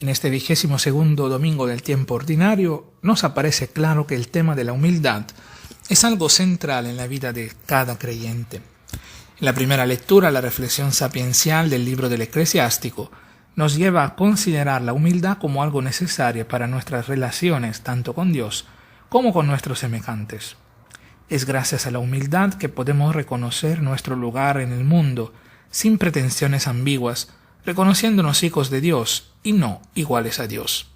En este 22º domingo del tiempo ordinario nos aparece claro que el tema de la humildad es algo central en la vida de cada creyente. En la primera lectura, la reflexión sapiencial del libro del Eclesiástico nos lleva a considerar la humildad como algo necesario para nuestras relaciones tanto con Dios como con nuestros semejantes. Es gracias a la humildad que podemos reconocer nuestro lugar en el mundo sin pretensiones ambiguas, reconociéndonos hijos de Dios y no iguales a Dios.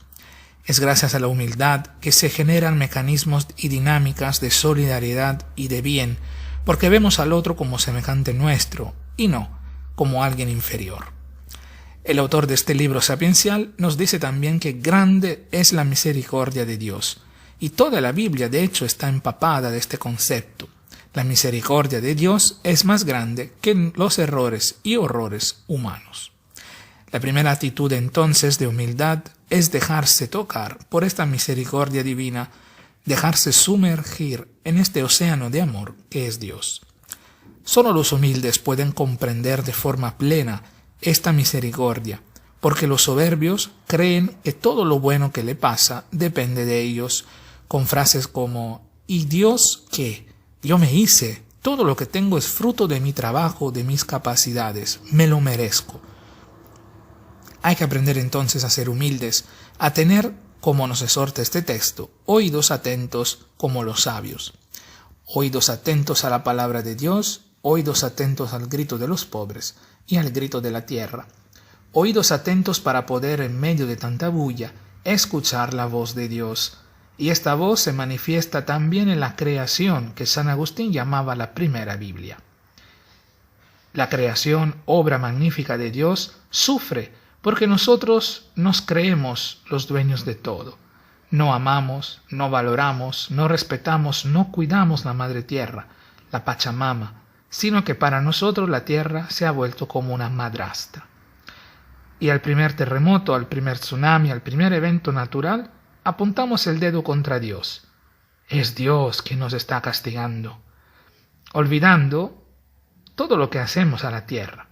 Es gracias a la humildad que se generan mecanismos y dinámicas de solidaridad y de bien, porque vemos al otro como semejante nuestro y no como alguien inferior. El autor de este libro sapiencial nos dice también que grande es la misericordia de Dios, y toda la Biblia de hecho está empapada de este concepto. La misericordia de Dios es más grande que los errores y horrores humanos. La primera actitud entonces de humildad es dejarse tocar por esta misericordia divina, dejarse sumergir en este océano de amor que es Dios. Solo los humildes pueden comprender de forma plena esta misericordia, porque los soberbios creen que todo lo bueno que le pasa depende de ellos, con frases como ¿y Dios qué? Yo me hice, todo lo que tengo es fruto de mi trabajo, de mis capacidades, me lo merezco. Hay que aprender entonces a ser humildes, a tener, como nos exhorta este texto, oídos atentos como los sabios. Oídos atentos a la palabra de Dios, oídos atentos al grito de los pobres y al grito de la tierra. Oídos atentos para poder, en medio de tanta bulla, escuchar la voz de Dios. Y esta voz se manifiesta también en la creación que San Agustín llamaba la primera Biblia. La creación, obra magnífica de Dios, sufre porque nosotros nos creemos los dueños de todo. No amamos, no valoramos, no respetamos, no cuidamos la madre tierra, la Pachamama, sino que para nosotros la tierra se ha vuelto como una madrastra. Y al primer terremoto, al primer tsunami, al primer evento natural, apuntamos el dedo contra Dios. Es Dios quien nos está castigando, olvidando todo lo que hacemos a la tierra.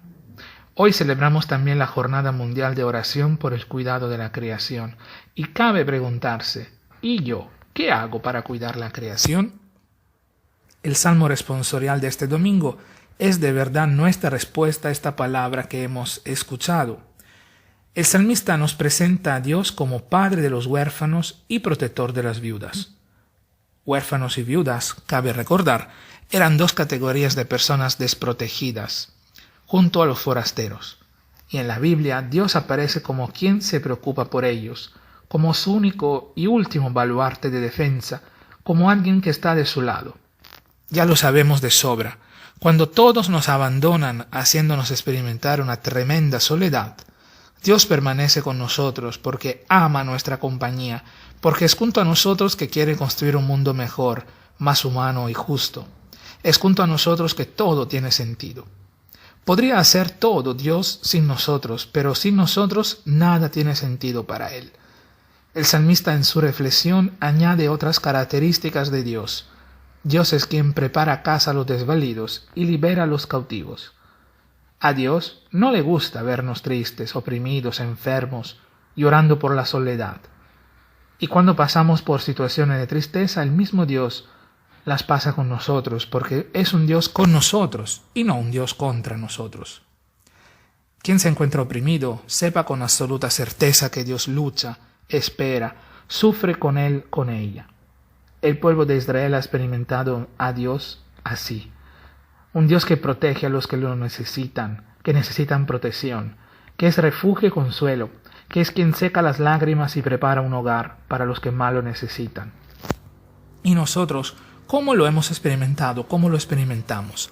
Hoy celebramos también la Jornada Mundial de Oración por el Cuidado de la Creación, y cabe preguntarse, ¿y yo qué hago para cuidar la creación? El salmo responsorial de este domingo es de verdad nuestra respuesta a esta palabra que hemos escuchado. El salmista nos presenta a Dios como Padre de los huérfanos y protector de las viudas. Huérfanos y viudas, cabe recordar, eran dos categorías de personas desprotegidas, junto a los forasteros. Y en la Biblia Dios aparece como quien se preocupa por ellos, como su único y último baluarte de defensa, como alguien que está de su lado. Ya lo sabemos de sobra, cuando todos nos abandonan haciéndonos experimentar una tremenda soledad, Dios permanece con nosotros porque ama nuestra compañía, porque es junto a nosotros que quiere construir un mundo mejor, más humano y justo. Es junto a nosotros que todo tiene sentido. Podría hacer todo Dios sin nosotros, pero sin nosotros nada tiene sentido para Él. El salmista en su reflexión añade otras características de Dios. Dios es quien prepara casa a los desvalidos y libera a los cautivos. A Dios no le gusta vernos tristes, oprimidos, enfermos, llorando por la soledad. Y cuando pasamos por situaciones de tristeza, el mismo Dios las pasa con nosotros, porque es un Dios con nosotros y no un Dios contra nosotros. Quien se encuentra oprimido, sepa con absoluta certeza que Dios lucha, espera, sufre con él, con ella. El pueblo de Israel ha experimentado a Dios así. Un Dios que protege a los que lo necesitan, que necesitan protección, que es refugio y consuelo, que es quien seca las lágrimas y prepara un hogar para los que más lo necesitan. Y nosotros, ¿cómo lo hemos experimentado? ¿Cómo lo experimentamos?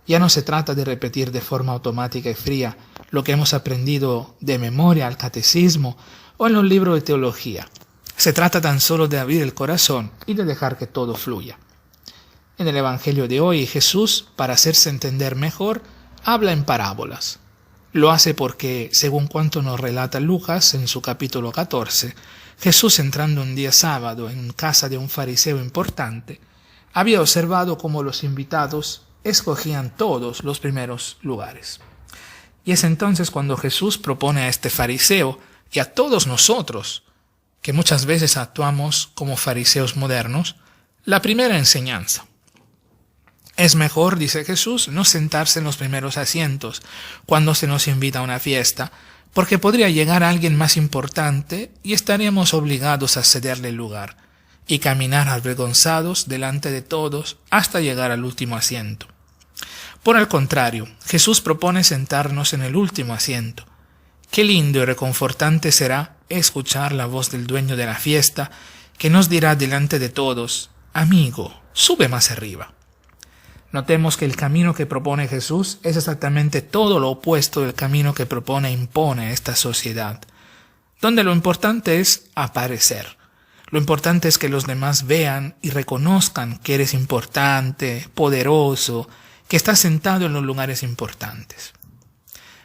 Ya no se trata de repetir de forma automática y fría lo que hemos aprendido de memoria al catecismo o en los libros de teología. Se trata tan solo de abrir el corazón y de dejar que todo fluya. En el Evangelio de hoy, Jesús, para hacerse entender mejor, habla en parábolas. Lo hace porque, según cuanto nos relata Lucas en su capítulo 14, Jesús, entrando un día sábado en casa de un fariseo importante, había observado cómo los invitados escogían todos los primeros lugares. Y es entonces cuando Jesús propone a este fariseo y a todos nosotros, que muchas veces actuamos como fariseos modernos, la primera enseñanza. Es mejor, dice Jesús, no sentarse en los primeros asientos cuando se nos invita a una fiesta, porque podría llegar alguien más importante y estaríamos obligados a cederle el lugar y caminar avergonzados delante de todos hasta llegar al último asiento. Por el contrario, Jesús propone sentarnos en el último asiento. Qué lindo y reconfortante será escuchar la voz del dueño de la fiesta, que nos dirá delante de todos: amigo, sube más arriba. Notemos que el camino que propone Jesús es exactamente todo lo opuesto del camino que propone e impone esta sociedad, donde lo importante es aparecer. Lo importante es que los demás vean y reconozcan que eres importante, poderoso, que estás sentado en los lugares importantes.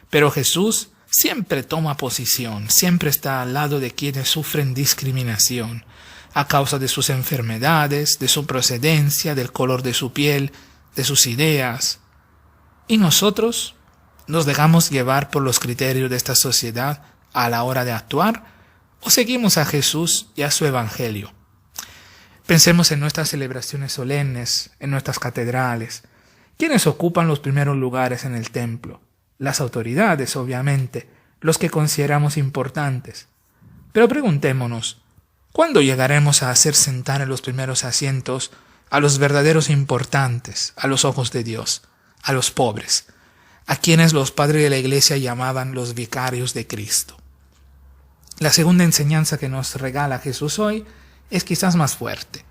Pero Jesús siempre toma posición, siempre está al lado de quienes sufren discriminación, a causa de sus enfermedades, de su procedencia, del color de su piel, de sus ideas. Y nosotros nos dejamos llevar por los criterios de esta sociedad a la hora de actuar, o seguimos a Jesús y a su evangelio. Pensemos en nuestras celebraciones solemnes, en nuestras catedrales. ¿Quiénes ocupan los primeros lugares en el templo? Las autoridades, obviamente, los que consideramos importantes. Pero preguntémonos, ¿cuándo llegaremos a hacer sentar en los primeros asientos a los verdaderos importantes, a los ojos de Dios, a los pobres, a quienes los padres de la Iglesia llamaban los vicarios de Cristo? La segunda enseñanza que nos regala Jesús hoy es quizás más fuerte.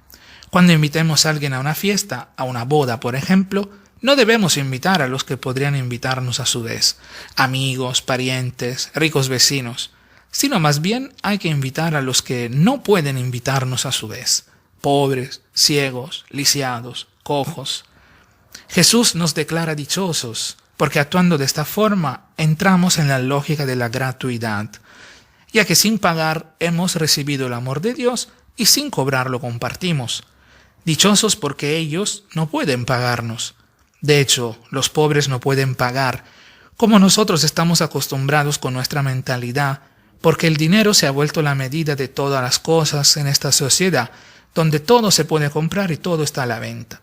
Cuando invitemos a alguien a una fiesta, a una boda, por ejemplo, no debemos invitar a los que podrían invitarnos a su vez, amigos, parientes, ricos vecinos, sino más bien hay que invitar a los que no pueden invitarnos a su vez, pobres, ciegos, lisiados, cojos. Jesús nos declara dichosos, porque actuando de esta forma entramos en la lógica de la gratuidad, ya que sin pagar hemos recibido el amor de Dios y sin cobrar lo compartimos. Dichosos porque ellos no pueden pagarnos. De hecho, los pobres no pueden pagar, como nosotros estamos acostumbrados con nuestra mentalidad, porque el dinero se ha vuelto la medida de todas las cosas en esta sociedad, donde todo se puede comprar y todo está a la venta.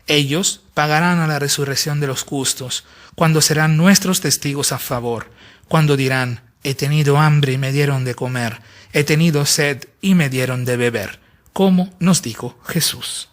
Ellos pagarán a la resurrección de los justos, cuando serán nuestros testigos a favor, cuando dirán: he tenido hambre y me dieron de comer, he tenido sed y me dieron de beber, como nos dijo Jesús.